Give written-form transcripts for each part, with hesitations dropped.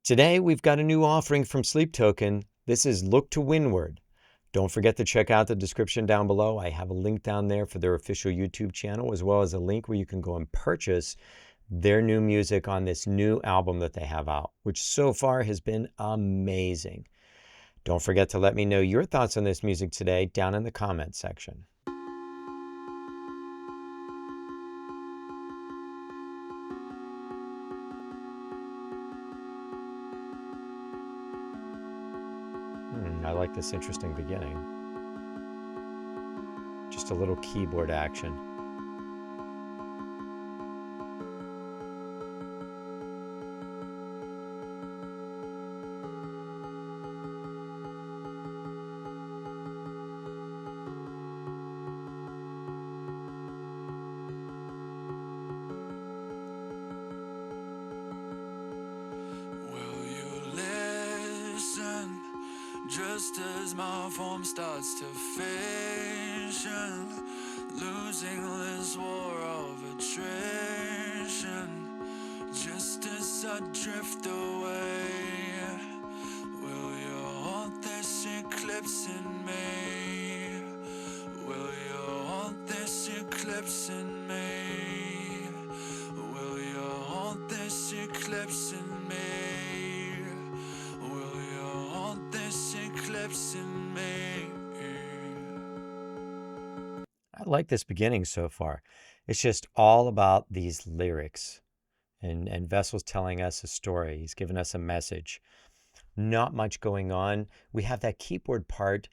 Today, we've got a new offering from Sleep Token. This is Look to Windward. Don't forget to check out the description down below. I have a link down there for their official YouTube channel, as well as a link where you can go and purchase their new music on this new album that they have out, which so far has been amazing. Don't forget to let me know your thoughts on this music today down in the comments section. I like this interesting beginning. Just a little keyboard action. Just as my form starts to fashion, losing this war of attrition, just as I drift away, will you haunt this eclipse in me? Will you haunt this eclipse in me? Will you haunt this eclipse in me? In me. I like this beginning so far. It's just all about these lyrics. And Vessel's telling us a story. He's giving us a message. Not much going on. We have that keyboard part,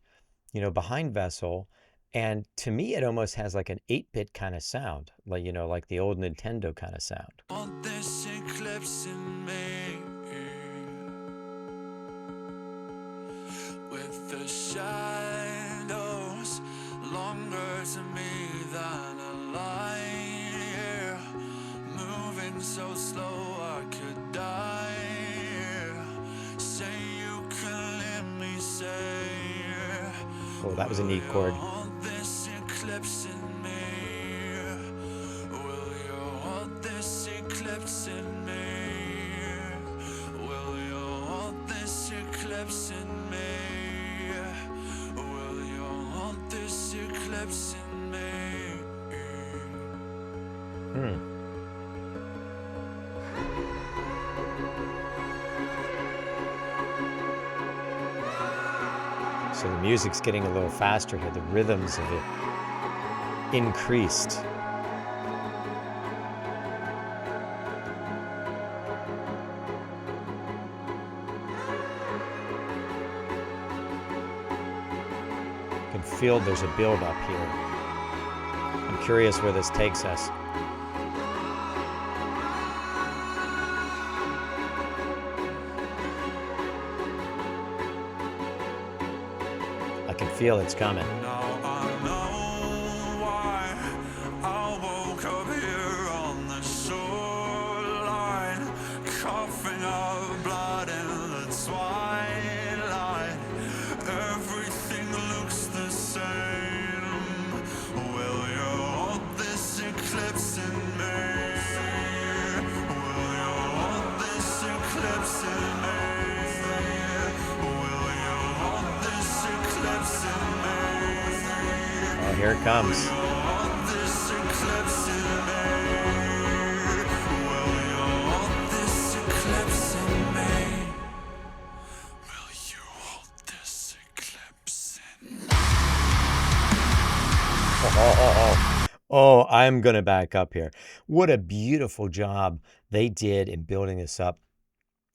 behind Vessel. And to me, it almost has like an 8-bit kind of sound. Like, like the old Nintendo kind of sound. Want this eclipse in me. With the shadows longer to me than a light, yeah. Moving so slow I could die, yeah. Say you can let me say, oh, that was a neat chord. This eclipse in me. Will you hold this eclipse in me? Will you hold this eclipse in me? Eclipse in me. So the music's getting a little faster here. The rhythms of it increased. Feel there's a buildup here. I'm curious where this takes us. I can feel it's coming. Now I know why I woke up here on the shoreline, coughing up blood in the twilight. Everything looks the same. Will you hold this eclipse in me? Will you hold this eclipse in me? Will you hold this eclipse in me? Oh, here it comes. Will you hold this eclipse in me? Will you hold this eclipse in me? Will you hold this eclipse in me? Oh, I'm going to back up here. What a beautiful job they did in building this up.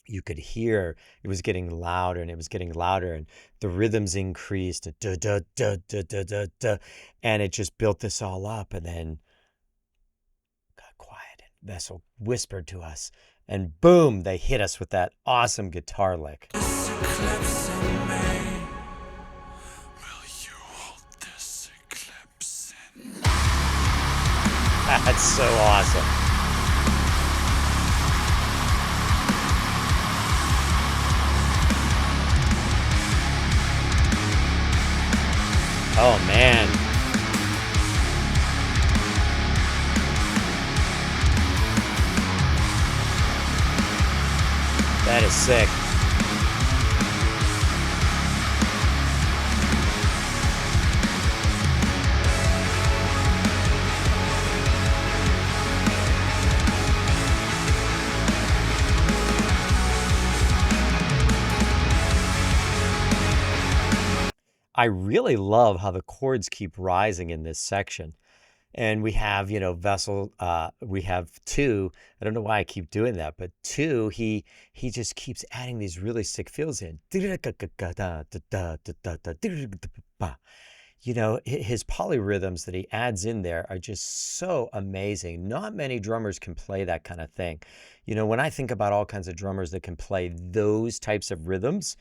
You could hear it was getting louder and it was getting louder, and the rhythms increased, da, da, da, da, da, da, da, and it just built this all up, and then got quiet and Vessel whispered to us, and boom, they hit us with that awesome guitar lick. This eclipse in me. Will you hold this eclipse in me? That's so awesome. Oh, man. That is sick. I really love how the chords keep rising in this section. And we have, Vessel, we have two. I don't know why I keep doing that, but two, he just keeps adding these really sick fills in. His polyrhythms that he adds in there are just so amazing. Not many drummers can play that kind of thing. When I think about all kinds of drummers that can play those types of rhythms,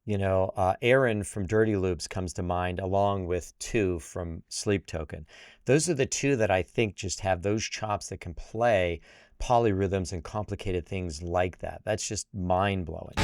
Aaron from Dirty Loops comes to mind, along with two from Sleep Token. Those are the two that I think just have those chops that can play polyrhythms and complicated things like that. That's just mind-blowing.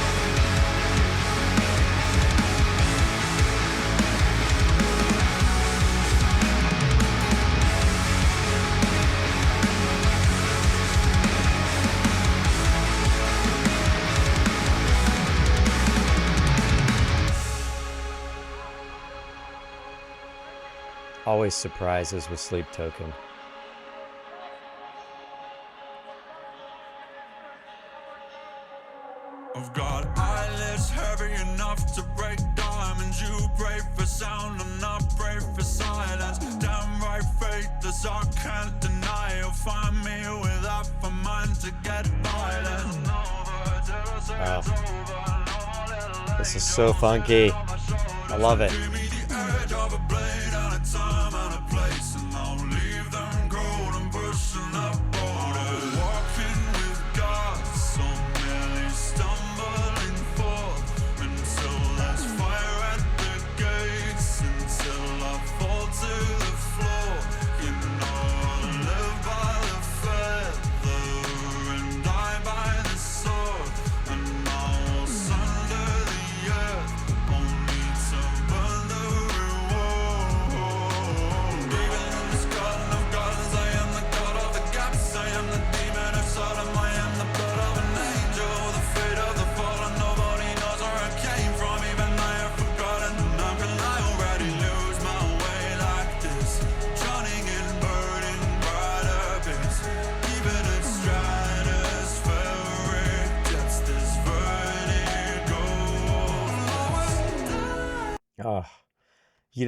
Always surprises with Sleep Token. I've got eyelids heavy enough to break diamonds. You pray for sound and I pray for silence. Damn right faithless, I can't deny. You'll find me with half a mind to get violent. Wow. This is so funky. I love it.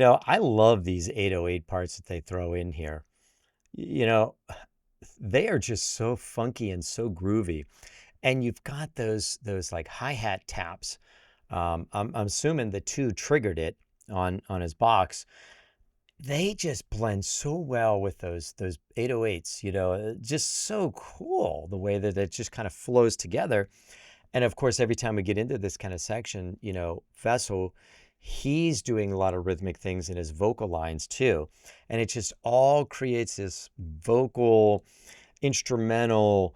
Oh, I love these 808 parts that they throw in here. They are just so funky and so groovy. And you've got those like hi-hat taps. I'm assuming the two triggered it on his box. They just blend so well with those 808s, just so cool the way that it just kind of flows together. And of course, every time we get into this kind of section, Vessel, he's doing a lot of rhythmic things in his vocal lines too. And it just all creates this vocal, instrumental,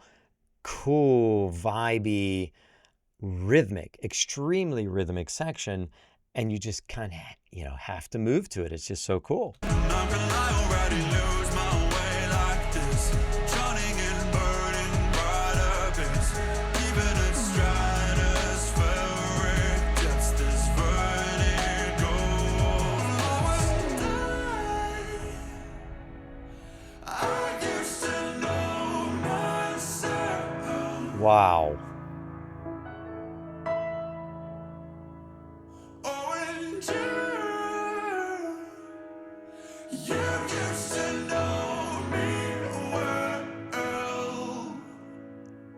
cool, vibey, rhythmic, extremely rhythmic section. And you just kind of, have to move to it. It's just so cool. Wow.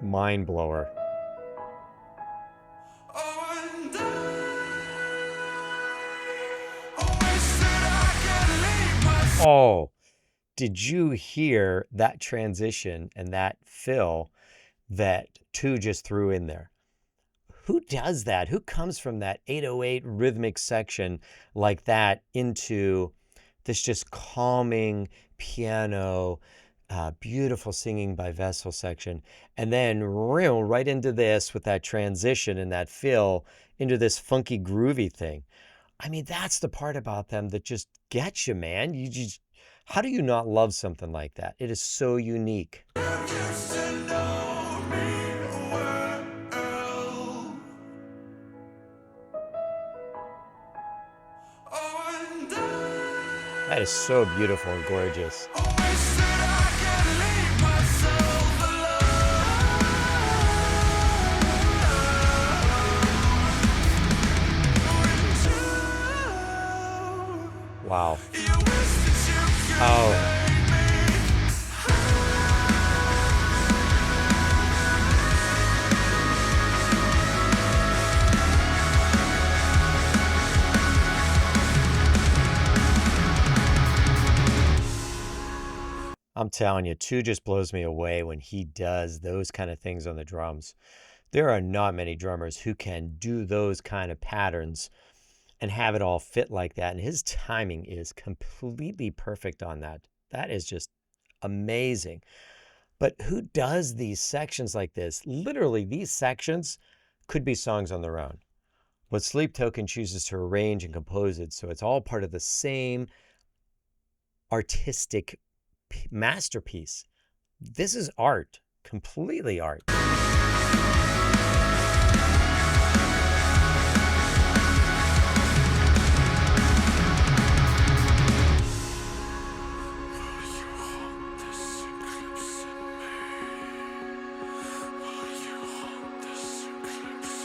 Mind blower. Oh, did you hear that transition and that fill that two just threw in there? Who does that? Who comes from that 808 rhythmic section like that into this just calming piano, beautiful singing by Vessel section, and then right into this with that transition and that fill into this funky groovy thing? I mean, that's the part about them that just gets you, man. How do you not love something like that? It is so unique. That is so beautiful and gorgeous. I wish that I could leave myself alone. Wow. You wish that you could Oh, make me. I'm telling you, 2 just blows me away when he does those kind of things on the drums. There are not many drummers who can do those kind of patterns and have it all fit like that. And his timing is completely perfect on that. That is just amazing. But who does these sections like this? Literally, these sections could be songs on their own. But Sleep Token chooses to arrange and compose it so it's all part of the same artistic masterpiece. This is art, completely art.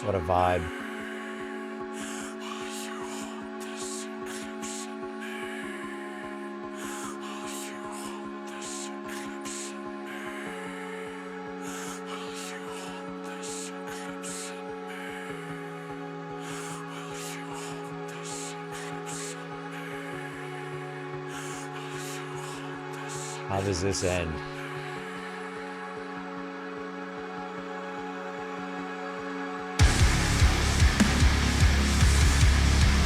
What a vibe. How does this end?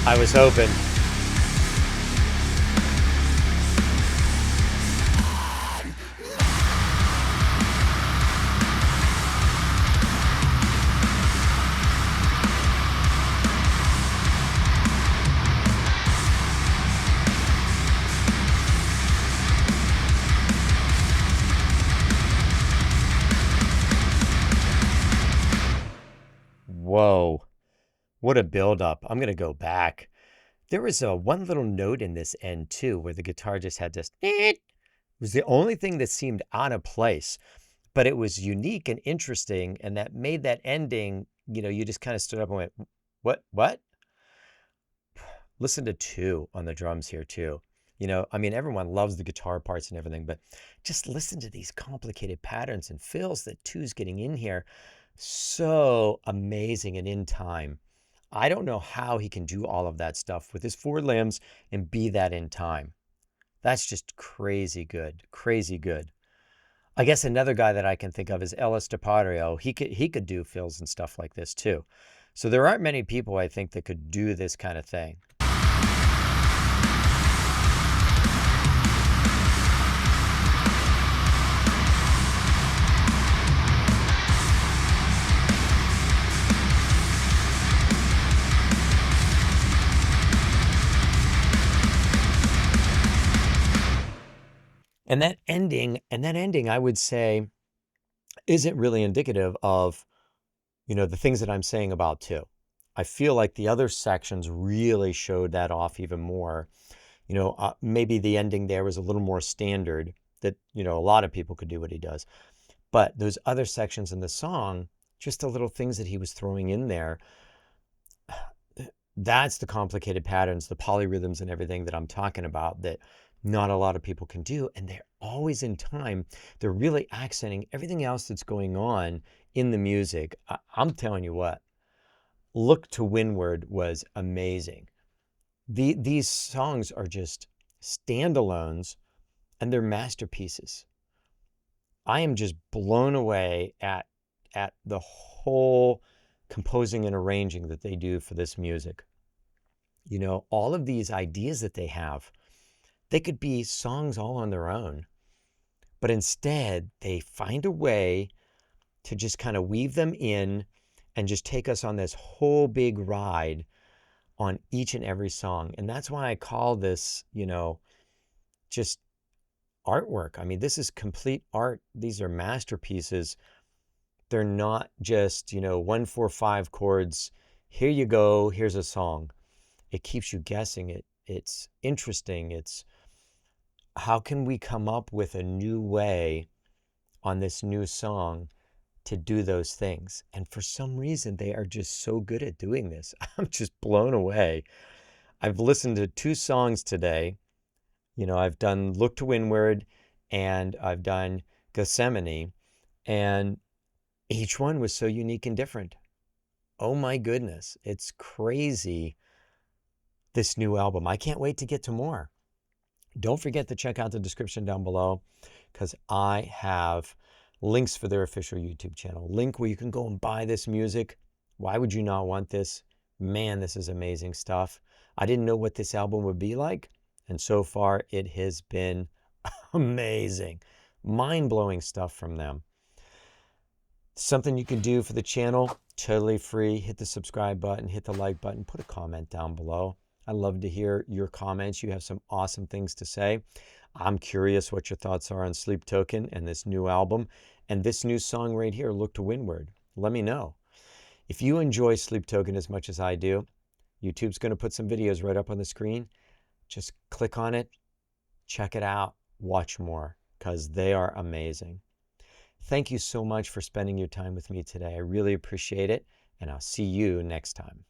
I was hoping. Whoa, what a buildup. I'm going to go back. There was one little note in this end too, where the guitar just had this. It was the only thing that seemed out of place, but it was unique and interesting, and that made that ending. You just kind of stood up and went, "What?" Listen to 2 on the drums here too. I mean, everyone loves the guitar parts and everything, but just listen to these complicated patterns and fills that 2's getting in here. So amazing and in time. I don't know how he can do all of that stuff with his 4 limbs and be that in time. That's just crazy good, crazy good. I guess another guy that I can think of is Ellis DePario. He could do fills and stuff like this too. So there aren't many people I think that could do this kind of thing. And that ending, I would say, isn't really indicative of, the things that I'm saying about 2. I feel like the other sections really showed that off even more. Maybe the ending there was a little more standard, that, a lot of people could do what he does. But those other sections in the song, just the little things that he was throwing in there, that's the complicated patterns, the polyrhythms and everything that I'm talking about, that not a lot of people can do. And they're always in time. They're really accenting everything else that's going on in the music. I'm telling you what, Look to Windward was amazing. These songs are just standalones, and they're masterpieces. I am just blown away at the whole composing and arranging that they do for this music. All of these ideas that they have, they could be songs all on their own, but instead they find a way to just kind of weave them in and just take us on this whole big ride on each and every song. And that's why I call this, just artwork. I mean, this is complete art. These are masterpieces. They're not just, 1, 4, 5 chords. Here you go. Here's a song. It keeps you guessing. It's interesting. It's how can we come up with a new way on this new song to do those things? And for some reason, they are just so good at doing this. I'm just blown away. I've listened to 2 songs today. I've done Look to Windward and I've done Gethsemane, and each one was so unique and different. Oh my goodness, it's crazy, this new album. I can't wait to get to more. Don't forget to check out the description down below because I have links for their official YouTube channel. Link where you can go and buy this music. Why would you not want this? Man, this is amazing stuff. I didn't know what this album would be like, and so far it has been amazing. Mind-blowing stuff from them. Something you can do for the channel, totally free. Hit the subscribe button, hit the like button, put a comment down below. I love to hear your comments. You have some awesome things to say. I'm curious what your thoughts are on Sleep Token and this new album and this new song right here, Look to Windward. Let me know. If you enjoy Sleep Token as much as I do, YouTube's going to put some videos right up on the screen. Just click on it, check it out, watch more, because they are amazing. Thank you so much for spending your time with me today. I really appreciate it, and I'll see you next time.